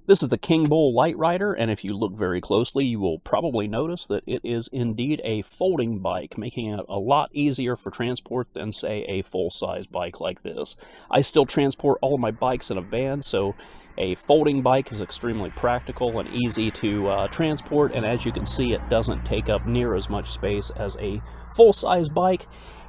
This is the Kingbull Literider, and if you look very closely, you will probably notice that it is indeed a folding bike, making it a lot easier for transport than, say, a full-size bike like this. I still transport all of my bikes in a van, so a folding bike is extremely practical and easy to transport, and as you can see, it doesn't take up near as much space as a full-size bike.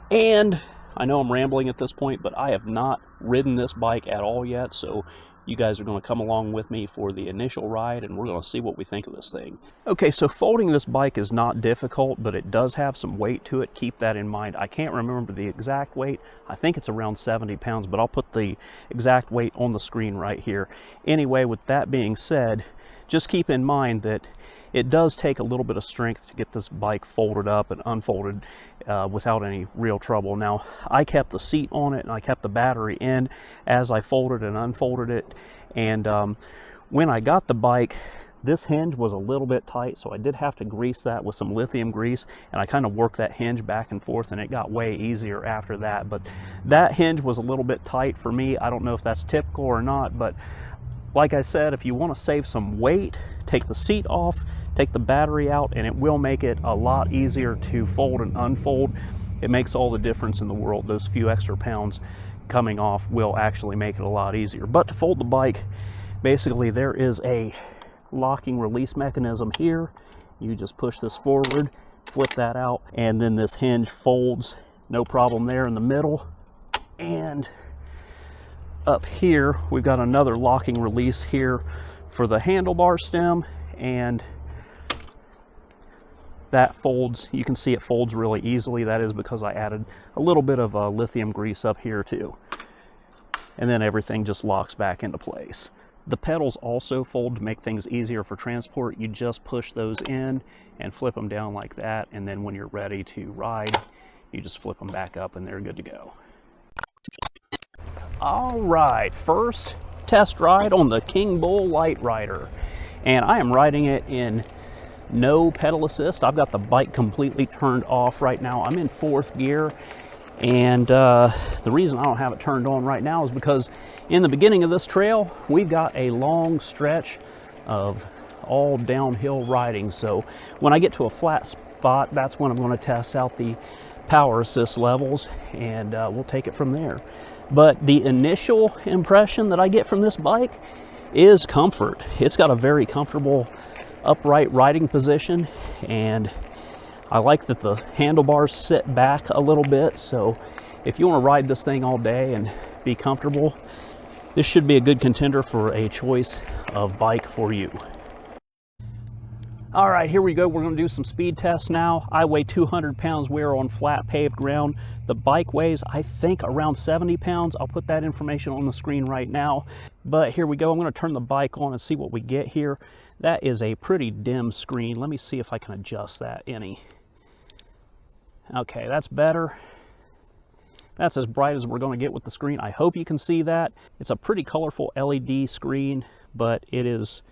And I know I'm rambling at this point, but I have not ridden this bike at all yet, so you guys are going to come along with me for the initial ride, and we're going to see what we think of this thing. Okay, so folding this bike is not difficult, but it does have some weight to it. Keep that in mind. I can't remember the exact weight. I think it's around 70 pounds, but I'll put the exact weight on the screen right here. Anyway, with that being said, just keep in mind that it does take a little bit of strength to get this bike folded up and unfolded without any real trouble. Now, I kept the seat on it and I kept the battery in as I folded and unfolded it. And when I got the bike, this hinge was a little bit tight, so I did have to grease that with some lithium grease, and I kind of worked that hinge back and forth, and it got way easier after that. But that hinge was a little bit tight for me. I don't know if that's typical or not, but like I said, if you want to save some weight, take the seat off, take the battery out, and it will make it a lot easier to fold and unfold. It makes all the difference in the world. Those few extra pounds coming off will actually make it a lot easier. But to fold the bike, basically there is a locking release mechanism here. You just push this forward, flip that out, and then this hinge folds. No problem there in the middle. And up here, we've got another locking release here for the handlebar stem, and that folds. You can see it folds really easily. That is because I added a little bit of lithium grease up here too. And then everything just locks back into place. The pedals also fold to make things easier for transport. You just push those in and flip them down like that, and then when you're ready to ride, you just flip them back up and they're good to go. All right, first test ride on the Kingbull Literider, and I am riding it in no pedal assist. I've got the bike completely turned off right now. I'm in 4th gear, and the reason I don't have it turned on right now is because in the beginning of this trail, we've got a long stretch of all downhill riding. So when I get to a flat spot, that's when I'm going to test out the power assist levels, and we'll take it from there. But the initial impression that I get from this bike is comfort. It's got a very comfortable upright riding position, and I like that the handlebars sit back a little bit, so if you want to ride this thing all day and be comfortable, this should be a good contender for a choice of bike for you. All right, here we go. We're going to do some speed tests now. I weigh 200 pounds. We're on flat paved ground. The bike weighs, I think, around 70 pounds. I'll put that information on the screen right now. But here we go. I'm going to turn the bike on and see what we get here. That is a pretty dim screen. Let me see if I can adjust that any. Okay, that's better. That's as bright as we're going to get with the screen. I hope you can see that. It's a pretty colorful LED screen, but it is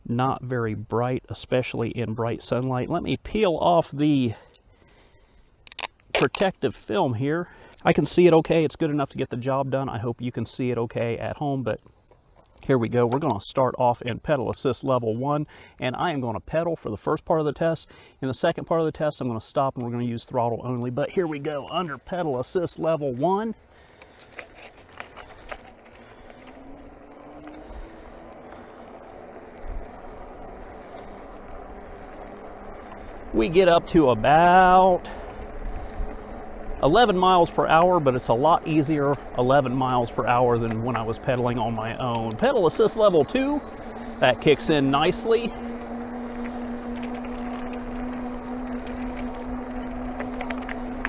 not very bright, especially in bright sunlight. Let me peel off the protective film here. I can see it okay. It's good enough to get the job done. I hope you can see it okay at home, but here we go. We're going to start off in pedal assist level 1, and I am going to pedal for the first part of the test. In the second part of the test, I'm going to stop and we're going to use throttle only. But here we go, under pedal assist level 1. We get up to about 11 miles per hour, but it's a lot easier 11 miles per hour than when I was pedaling on my own. Pedal assist level 2, that kicks in nicely.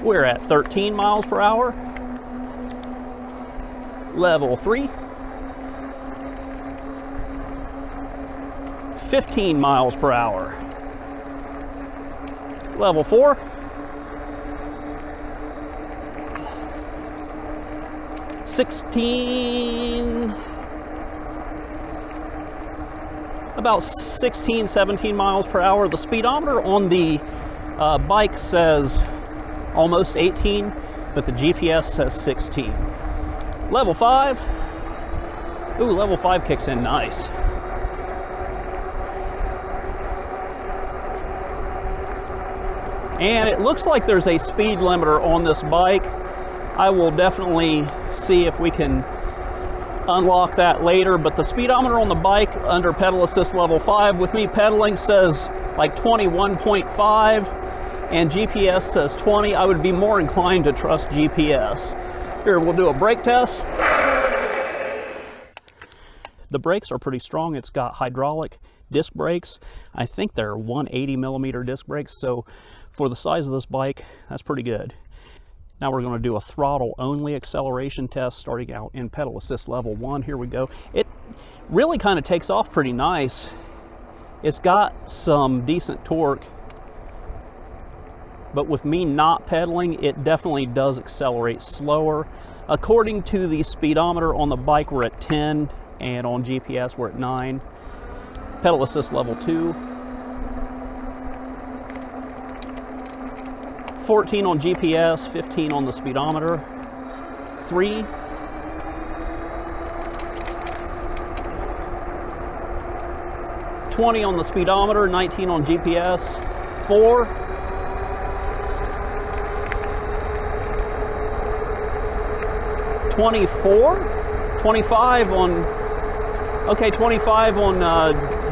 We're at 13 miles per hour. Level 3, 15 miles per hour. Level 4, 16, about 16, 17 miles per hour. The speedometer on the bike says almost 18, but the GPS says 16. Level 5. Ooh, level 5 kicks in nice. And it looks like there's a speed limiter on this bike. I will definitely see if we can unlock that later, but the speedometer on the bike under pedal assist level 5 with me pedaling says like 21.5 and GPS says 20. I would be more inclined to trust GPS. Here, we'll do a brake test. The brakes are pretty strong. It's got hydraulic disc brakes. I think they're 180 millimeter disc brakes, so for the size of this bike, that's pretty good. Now we're going to do a throttle only acceleration test starting out in pedal assist level 1. Here we go. It really kind of takes off pretty nice. It's got some decent torque, but with me not pedaling, it definitely does accelerate slower. According to the speedometer on the bike, we're at 10, and on GPS we're at 9. Pedal assist level 2. 14 on GPS, 15 on the speedometer. 3. 20 on the speedometer, 19 on GPS. 4. 24. 25 on, okay, 25 on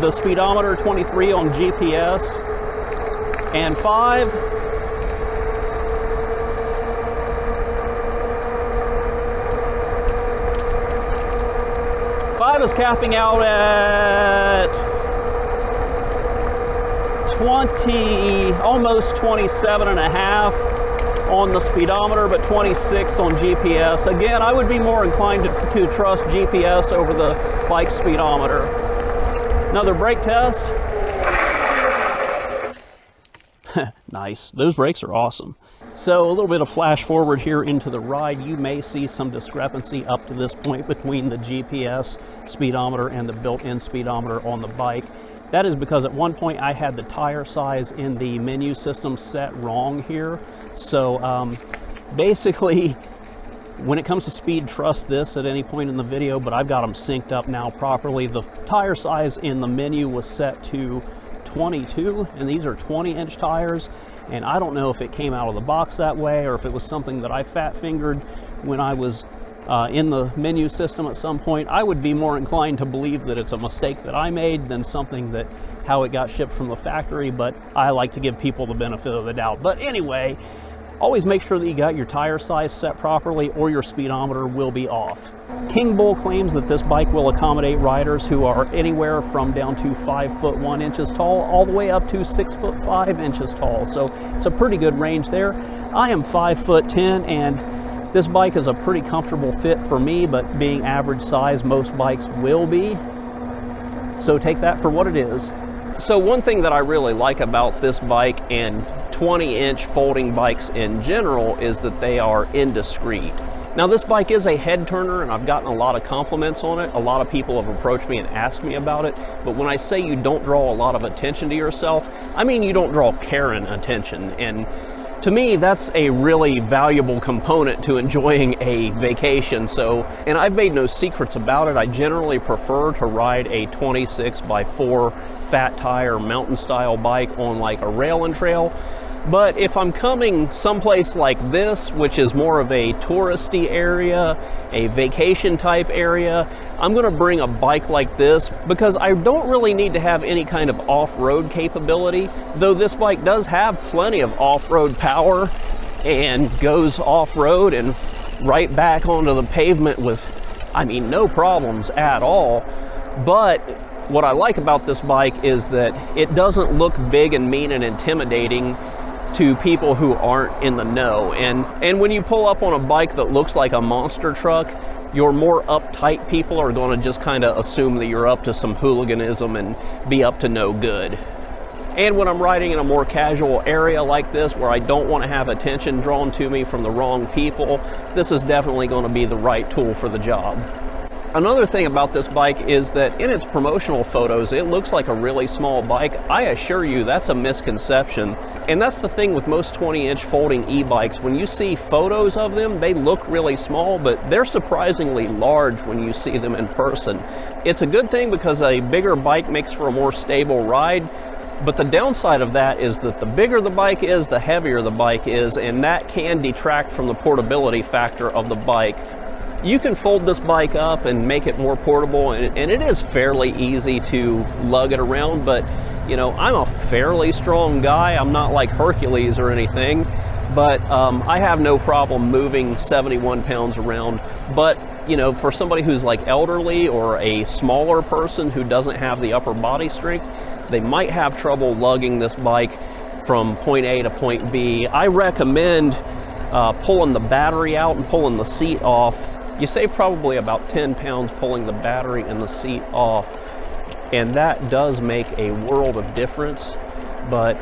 the speedometer, 23 on GPS. And 5. 5 is capping out at 20, almost 27 and a half on the speedometer, but 26 on GPS. Again, I would be more inclined to trust GPS over the bike speedometer. Another brake test. Nice. Those brakes are awesome. So a little bit of flash forward here into the ride. You may see some discrepancy up to this point between the GPS speedometer and the built-in speedometer on the bike. That is because at one point I had the tire size in the menu system set wrong here. So basically, when it comes to speed, trust this at any point in the video, but I've got them synced up now properly. The tire size in the menu was set to 22, and these are 20-inch tires. And I don't know if it came out of the box that way or if it was something that I fat-fingered when I was in the menu system at some point. I would be more inclined to believe that it's a mistake that I made than something that how it got shipped from the factory, but I like to give people the benefit of the doubt. But anyway, always make sure that you got your tire size set properly or your speedometer will be off. Kingbull claims that this bike will accommodate riders who are anywhere from down to 5 foot 1 inches tall all the way up to 6 foot 5 inches tall. So it's a pretty good range there. I am 5 foot 10 and this bike is a pretty comfortable fit for me, but being average size, most bikes will be. So take that for what it is. So one thing that I really like about this bike and 20-inch folding bikes in general is that they are indiscreet. Now this bike is a head turner and I've gotten a lot of compliments on it. A lot of people have approached me and asked me about it. But when I say you don't draw a lot of attention to yourself, I mean you don't draw Karen attention. And to me, that's a really valuable component to enjoying a vacation. So, and I've made no secrets about it. I generally prefer to ride a 26x4 fat tire mountain style bike on like a rail and trail. But if I'm coming someplace like this, which is more of a touristy area, a vacation type area, I'm going to bring a bike like this because I don't really need to have any kind of off-road capability, though this bike does have plenty of off-road power and goes off-road and right back onto the pavement with, I mean, no problems at all. But what I like about this bike is that it doesn't look big and mean and intimidating to people who aren't in the know. And when you pull up on a bike that looks like a monster truck, your more uptight people are going to just kind of assume that you're up to some hooliganism and be up to no good. And when I'm riding in a more casual area like this where I don't want to have attention drawn to me from the wrong people, this is definitely going to be the right tool for the job. Another thing about this bike is that in its promotional photos, it looks like a really small bike. I assure you that's a misconception. And that's the thing with most 20-inch folding e-bikes. When you see photos of them, they look really small, but they're surprisingly large when you see them in person. It's a good thing because a bigger bike makes for a more stable ride. But the downside of that is that the bigger the bike is, the heavier the bike is, and that can detract from the portability factor of the bike. You can fold this bike up and make it more portable, and it is fairly easy to lug it around, but you know, I'm a fairly strong guy. I'm not like Hercules or anything, but I have no problem moving 71 pounds around. But you know, for somebody who's like elderly or a smaller person who doesn't have the upper body strength, they might have trouble lugging this bike from point A to point B. I recommend pulling the battery out and pulling the seat off. You save probably about 10 pounds pulling the battery and the seat off, and that does make a world of difference. But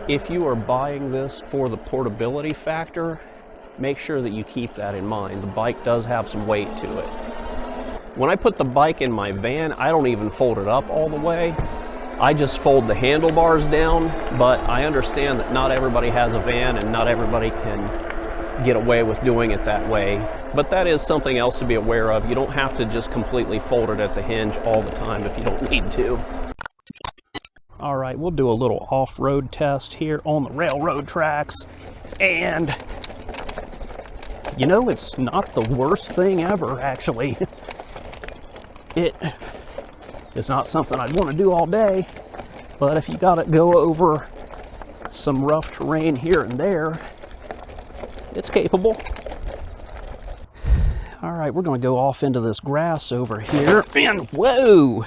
if you are buying this for the portability factor, make sure that you keep that in mind. The bike does have some weight to it. When I put the bike in my van, I don't even fold it up all the way. I just fold the handlebars down, but I understand that not everybody has a van and not everybody can get away with doing it that way. But that is something else to be aware of. You don't have to just completely fold it at the hinge all the time if you don't need to. All right, we'll do a little off-road test here on the railroad tracks. And you know, it's not the worst thing ever, actually. It's not something I'd want to do all day, but if you got to go over some rough terrain here and there, it's capable. All right, we're going to go off into this grass over here, and whoa!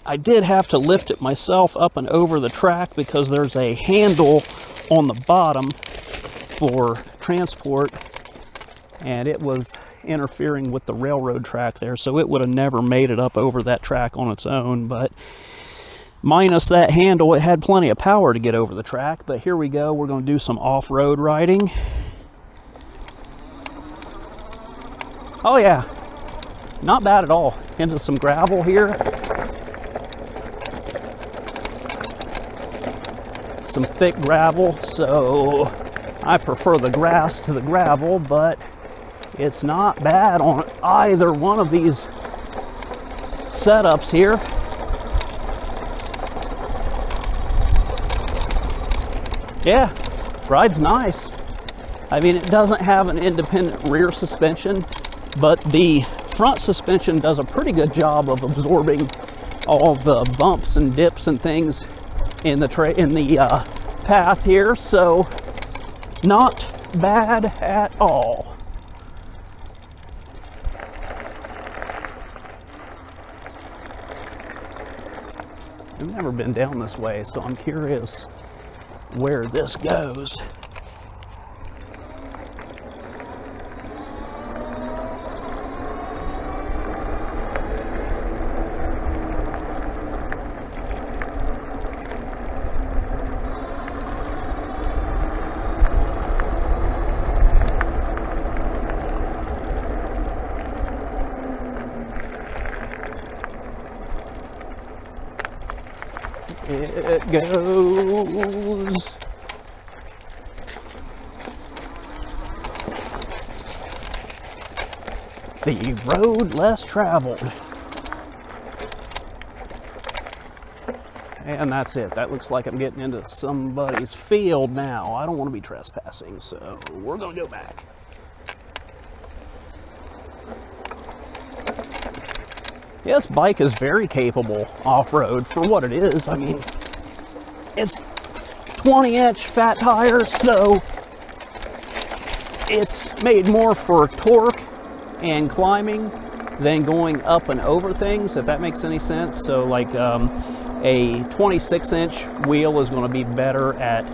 I did have to lift it myself up and over the track because there's a handle on the bottom for transport, and it was interfering with the railroad track there, so it would have never made it up over that track on its own. But minus that handle, it had plenty of power to get over the track. But here we go, we're going to do some off-road riding. Oh yeah, not bad at all. Into some gravel here. Some thick gravel, so I prefer the grass to the gravel, but it's not bad on either one of these setups here. Yeah, ride's nice. I mean, it doesn't have an independent rear suspension, but the front suspension does a pretty good job of absorbing all of the bumps and dips and things in the path here, so not bad at all. I've never been down this way, so I'm curious where this goes. It goes. The road less traveled. And that's it. That looks like I'm getting into somebody's field now. I don't want to be trespassing, so we're going to go back. Yeah, this bike is very capable off-road for what it is. I mean, it's 20-inch fat tires, so it's made more for torque and climbing than going up and over things, if that makes any sense. So like a 26-inch wheel is going to be better at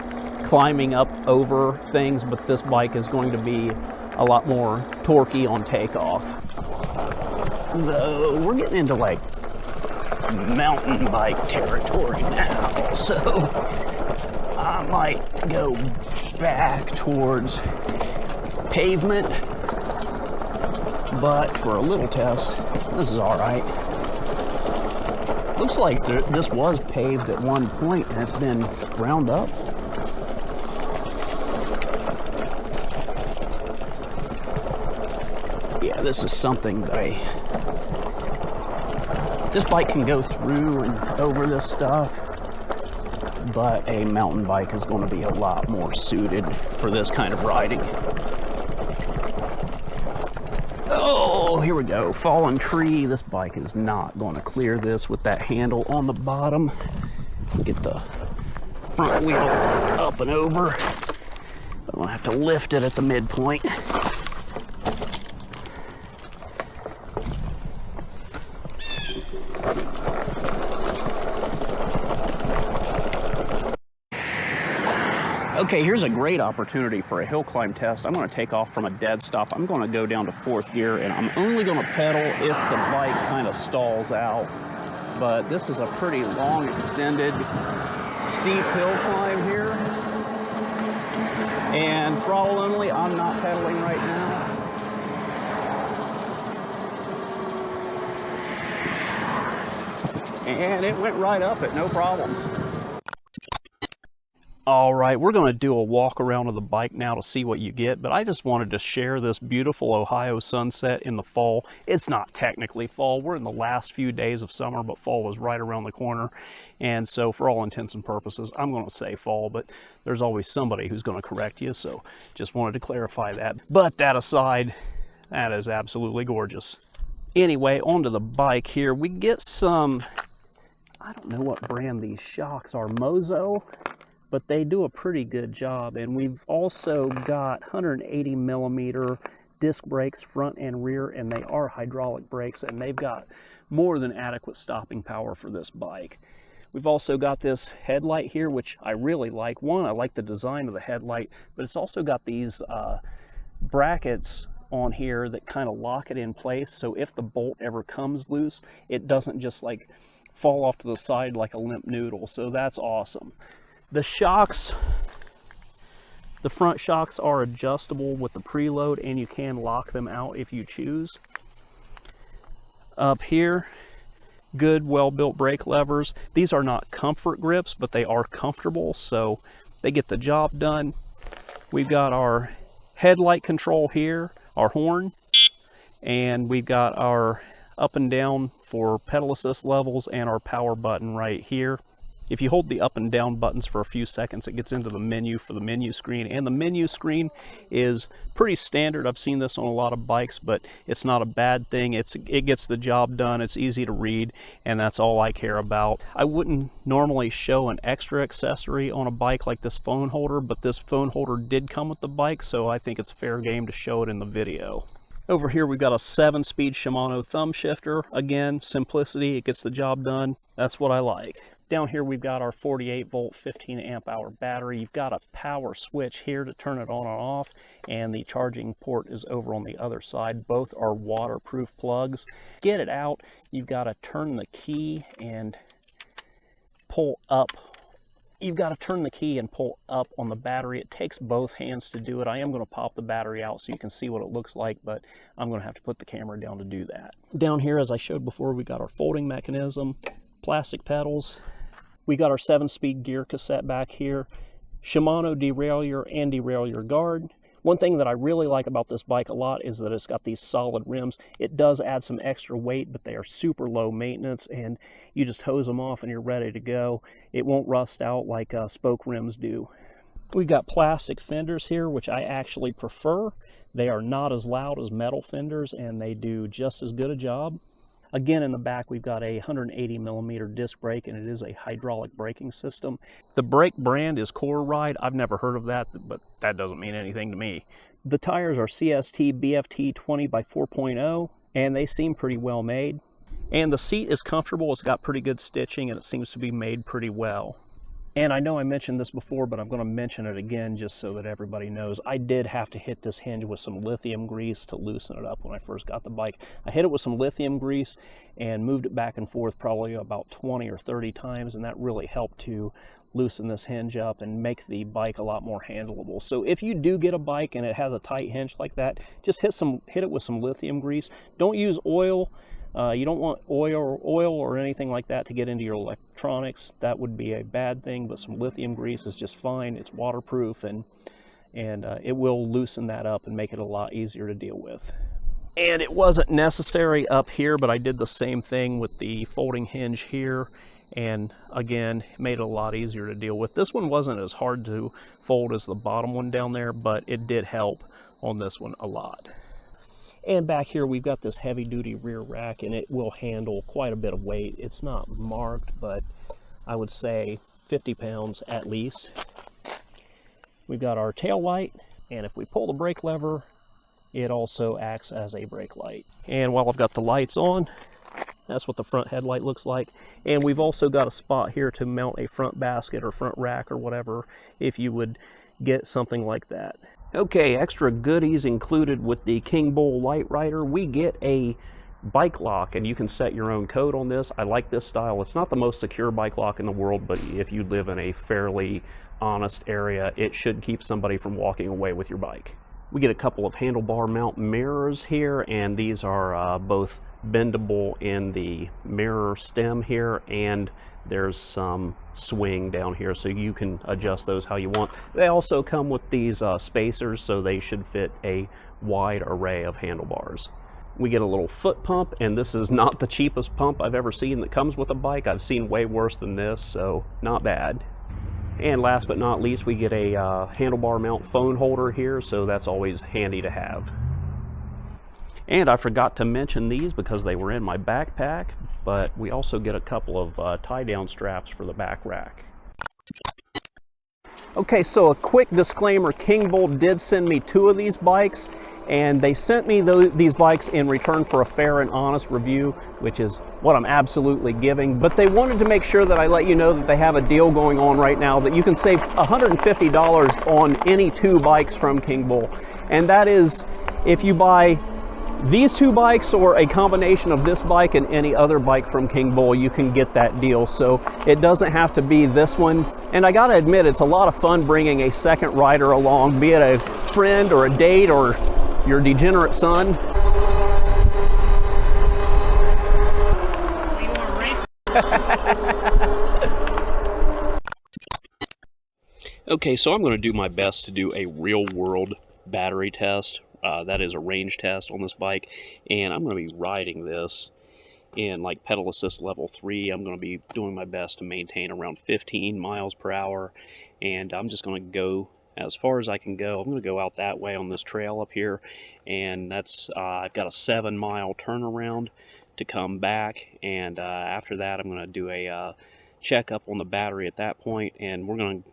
climbing up over things, but this bike is going to be a lot more torquey on takeoff. Though we're getting into like mountain bike territory now, so I might go back towards pavement, but for a little test, this is all right. Looks like this was paved at one point and it's been ground up. Yeah, this is something that I This bike can go through and over this stuff, but a mountain bike is going to be a lot more suited for this kind of riding. Oh, here we go. Fallen tree. This bike is not going to clear this with that handle on the bottom. Get the front wheel up and over. I'm going to have to lift it at the midpoint. Okay, here's a great opportunity for a hill climb test. I'm going to take off from a dead stop. I'm going to go down to 4th gear, and I'm only going to pedal if the bike kind of stalls out. But this is a pretty long, extended, steep hill climb here. And throttle only, I'm not pedaling right now. And it went right up it, no problems. All right, we're going to do a walk around of the bike now to see what you get, but I just wanted to share this beautiful Ohio sunset in the fall. It's not technically fall. We're in the last few days of summer, but fall is right around the corner. And so for all intents and purposes, I'm going to say fall, but there's always somebody who's going to correct you, so just wanted to clarify that. But that aside, that is absolutely gorgeous. Anyway, onto the bike here. We get some, I don't know what brand these shocks are, Mozo, but they do a pretty good job. And we've also got 180 millimeter disc brakes front and rear, and they are hydraulic brakes, and they've got more than adequate stopping power for this bike. We've also got this headlight here, which I really like. One, I like the design of the headlight, but it's also got these brackets on here that kind of lock it in place, so if the bolt ever comes loose, it doesn't just like fall off to the side like a limp noodle, so that's awesome. The shocks, the front shocks are adjustable with the preload, and you can lock them out if you choose. Up here, good, well-built brake levers. These are not comfort grips, but they are comfortable, so they get the job done. We've got our headlight control here, our horn, and we've got our up and down for pedal assist levels and our power button right here. If you hold the up and down buttons for a few seconds, it gets into the menu for the menu screen. And the menu screen is pretty standard. I've seen this on a lot of bikes, but it's not a bad thing. It gets the job done. It's easy to read, and that's all I care about. I wouldn't normally show an extra accessory on a bike like this phone holder, but this phone holder did come with the bike, so I think it's fair game to show it in the video. Over here we've got a 7-speed Shimano thumb shifter. Again, simplicity, it gets the job done. That's what I like. Down here we've got our 48 volt 15 amp hour battery. You've got a power switch here to turn it on and off, and the charging port is over on the other side. Both are waterproof plugs. Get it out, you've got to turn the key and pull up. You've got to turn the key and pull up on the battery. It takes both hands to do it. I am going to pop the battery out so you can see what it looks like, but I'm going to have to put the camera down to do that. Down here, as I showed before, we got our folding mechanism, plastic pedals. We got our 7-speed gear cassette back here, Shimano derailleur and derailleur guard. One thing that I really like about this bike a lot is that it's got these solid rims. It does add some extra weight, but they are super low maintenance, and you just hose them off and you're ready to go. It won't rust out like spoke rims do. We've got plastic fenders here, which I actually prefer. They are not as loud as metal fenders, and they do just as good a job. Again, in the back, we've got a 180 millimeter disc brake, and it is a hydraulic braking system. The brake brand is Core Ride. I've never heard of that, but that doesn't mean anything to me. The tires are CST BFT 20 by 4.0, and they seem pretty well made. And the seat is comfortable. It's got pretty good stitching, and it seems to be made pretty well. And I know I mentioned this before, but I'm going to mention it again just so that everybody knows. I did have to hit this hinge with some lithium grease to loosen it up when I first got the bike. I hit it with some lithium grease and moved it back and forth probably about 20 or 30 times, and that really helped to loosen this hinge up and make the bike a lot more handleable. So if you do get a bike and it has a tight hinge like that, just hit it with some lithium grease. Don't use oil. You don't want oil or anything like that to get into your electronics. That would be a bad thing, but some lithium grease is just fine. It's waterproof, and it will loosen that up and make it a lot easier to deal with. And it wasn't necessary up here, but I did the same thing with the folding hinge here, and again, made it a lot easier to deal with. This one wasn't as hard to fold as the bottom one down there, but it did help on this one a lot. And back here we've got this heavy duty rear rack, and it will handle quite a bit of weight. It's not marked, but I would say 50 pounds at least. We've got our tail light, and if we pull the brake lever, it also acts as a brake light. And while I've got the lights on, that's what the front headlight looks like. And we've also got a spot here to mount a front basket or front rack or whatever, if you would get something like that. Okay, extra goodies included with the Kingbull Literider. We get a bike lock, and you can set your own code on this. I like this style. It's not the most secure bike lock in the world, but if you live in a fairly honest area, it should keep somebody from walking away with your bike. We get a couple of handlebar mount mirrors here, and these are both bendable in the mirror stem here, and there's some swing down here, so you can adjust those how you want. They also come with these spacers, so they should fit a wide array of handlebars. We get a little foot pump, and this is not the cheapest pump I've ever seen that comes with a bike. I've seen way worse than this, so not bad. And last but not least, we get a handlebar mount phone holder here, so that's always handy to have. And I forgot to mention these because they were in my backpack, but we also get a couple of tie-down straps for the back rack. Okay, so a quick disclaimer, Kingbull did send me 2 of these bikes, and they sent me these bikes in return for a fair and honest review, which is what I'm absolutely giving. But they wanted to make sure that I let you know that they have a deal going on right now that you can save $150 on any 2 bikes from Kingbull. And that is if you buy these 2 bikes or a combination of this bike and any other bike from Kingbull, you can get that deal. So it doesn't have to be this one. And I gotta admit, it's a lot of fun bringing a second rider along, be it a friend or a date or your degenerate son. Okay, so I'm going to do my best to do a real-world battery test. That is a range test on this bike, and I'm going to be riding this in like pedal assist level 3. I'm going to be doing my best to maintain around 15 miles per hour, and I'm just going to go as far as I can go. I'm going to go out that way on this trail up here, and that's I've got a 7-mile turnaround to come back, and after that I'm going to do a checkup on the battery at that point, and we're going to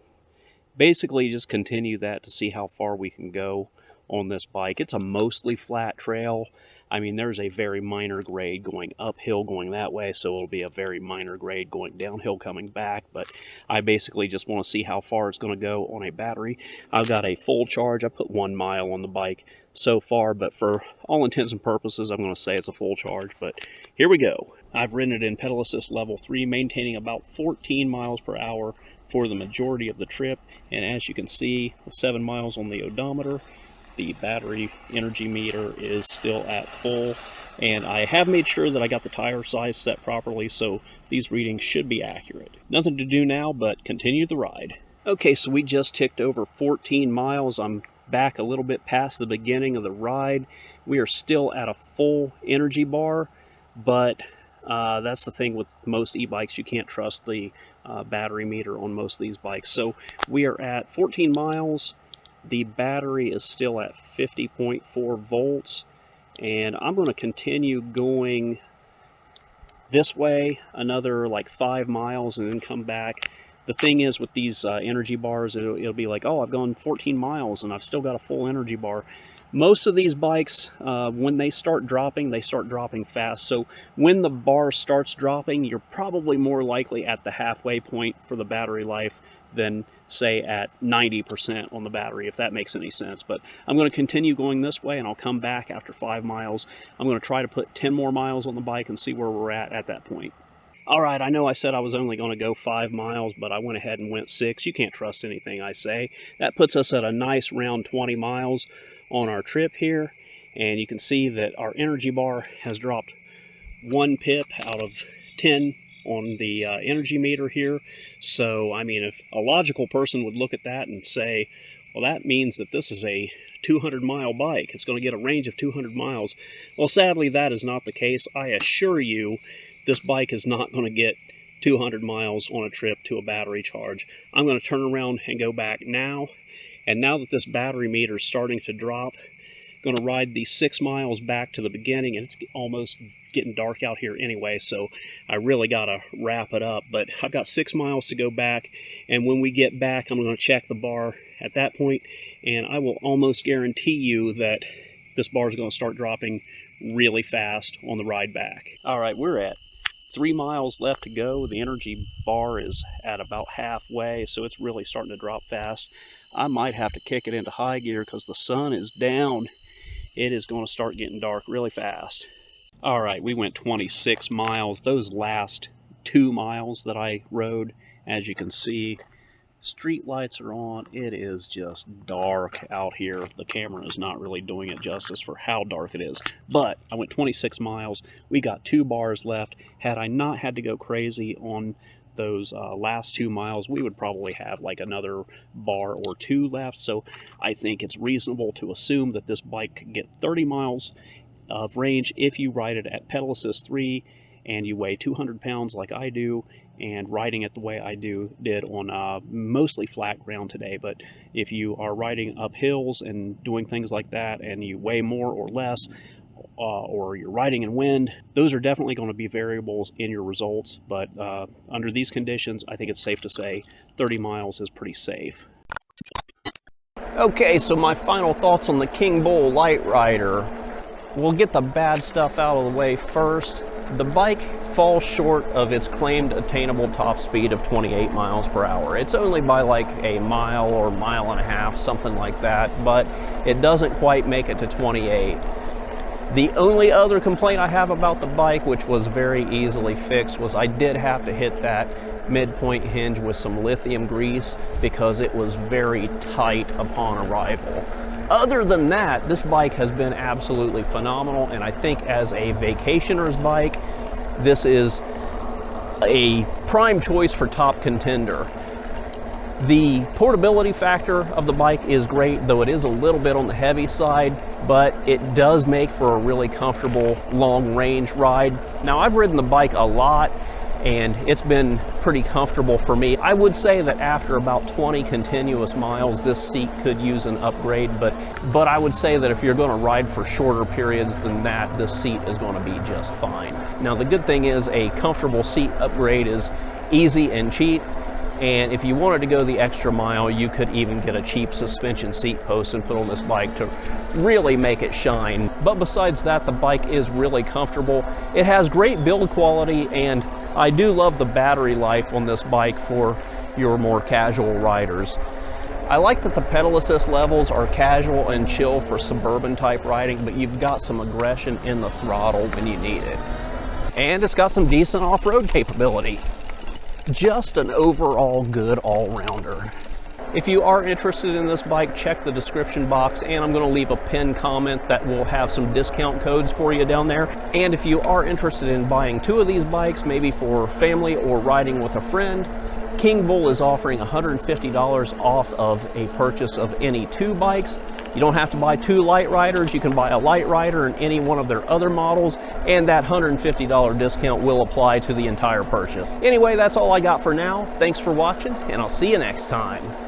basically just continue that to see how far we can go on this bike. It's a mostly flat trail. I mean, there's a very minor grade going uphill going that way, so it'll be a very minor grade going downhill coming back, but I basically just want to see how far it's going to go on a battery. I've got a full charge. I put 1 mile on the bike so far, but for all intents and purposes, I'm going to say it's a full charge, but here we go. I've ridden it in pedal assist level 3, maintaining about 14 miles per hour for the majority of the trip, and as you can see, 7 miles on the odometer, the battery energy meter is still at full, and I have made sure that I got the tire size set properly, so these readings should be accurate. Nothing to do now but continue the ride. Okay, so we just ticked over 14 miles. I'm back a little bit past the beginning of the ride. We are still at a full energy bar, but that's the thing with most e-bikes. You can't trust the battery meter on most of these bikes. So we are at 14 miles. The battery is still at 50.4 volts, and I'm going to continue going this way another like 5 miles and then come back. The thing is with these energy bars, it'll be like, oh, I've gone 14 miles and I've still got a full energy bar. Most of these bikes, when they start dropping fast. So when the bar starts dropping, you're probably more likely at the halfway point for the battery life than say at 90% on the battery, if that makes any sense. But I'm going to continue going this way, and I'll come back after 5 miles. I'm going to try to put 10 more miles on the bike and see where we're at that point. All right, I know I said I was only going to go 5 miles, but I went ahead and went 6. You can't trust anything I say. That puts us at a nice round 20 miles on our trip here, and you can see that our energy bar has dropped 1 pip out of 10 on the energy meter here. So I mean, if a logical person would look at that and say, well, that means that this is a 200-mile bike. It's going to get a range of 200 miles. Well, sadly, that is not the case. I assure you, this bike is not going to get 200 miles on a trip to a battery charge. I'm going to turn around and go back now. And now that this battery meter is starting to drop, I'm going to ride the 6 miles back to the beginning, and it's almost getting dark out here anyway, so I really got to wrap it up. But I've got 6 miles to go back, and when we get back, I'm going to check the bar at that point, and I will almost guarantee you that this bar is going to start dropping really fast on the ride back. All right, we're at 3 miles left to go. The energy bar is at about halfway, so it's really starting to drop fast. I might have to kick it into high gear because the sun is down. It is going to start getting dark really fast. All right, we went 26 miles. Those last 2 miles that I rode, as you can see, street lights are on. It is just dark out here. The camera is not really doing it justice for how dark it is. But I went 26 miles. We got 2 bars left. Had I not had to go crazy on those last 2 miles, we would probably have like another bar or 2 left. So I think it's reasonable to assume that this bike could get 30 miles of range if you ride it at pedal assist 3 and you weigh 200 pounds like I do, and riding it the way I did on mostly flat ground today. But if you are riding up hills and doing things like that and you weigh more or less, or you're riding in wind, those are definitely going to be variables in your results. But under these conditions, I think it's safe to say 30 miles is pretty safe. Okay, so my final thoughts on the Kingbull Literider. We'll get the bad stuff out of the way first. The bike falls short of its claimed attainable top speed of 28 miles per hour. It's only by like a mile or mile and a half, something like that, but it doesn't quite make it to 28. The only other complaint I have about the bike, which was very easily fixed, was I did have to hit that midpoint hinge with some lithium grease because it was very tight upon arrival. Other than that, this bike has been absolutely phenomenal, and I think as a vacationer's bike, this is a prime choice for top contender. The portability factor of the bike is great, though it is a little bit on the heavy side, but it does make for a really comfortable long-range ride. Now, I've ridden the bike a lot, and it's been pretty comfortable for me. I would say that after about 20 continuous miles, this seat could use an upgrade, but I would say that if you're going to ride for shorter periods than that, this seat is going to be just fine. Now, the good thing is a comfortable seat upgrade is easy and cheap. And if you wanted to go the extra mile, you could even get a cheap suspension seat post and put on this bike to really make it shine. But besides that, the bike is really comfortable. It has great build quality, and I do love the battery life on this bike for your more casual riders. I like that the pedal assist levels are casual and chill for suburban type riding, but you've got some aggression in the throttle when you need it. And it's got some decent off-road capability. Just an overall good all-rounder. If you are interested in this bike, check the description box, and I'm going to leave a pinned comment that will have some discount codes for you down there. And if you are interested in buying 2 of these bikes, maybe for family or riding with a friend, Kingbull is offering $150 off of a purchase of any 2 bikes. You don't have to buy 2 Literiders. You can buy a Literider and any one of their other models, and that $150 discount will apply to the entire purchase. Anyway, that's all I got for now. Thanks for watching, and I'll see you next time.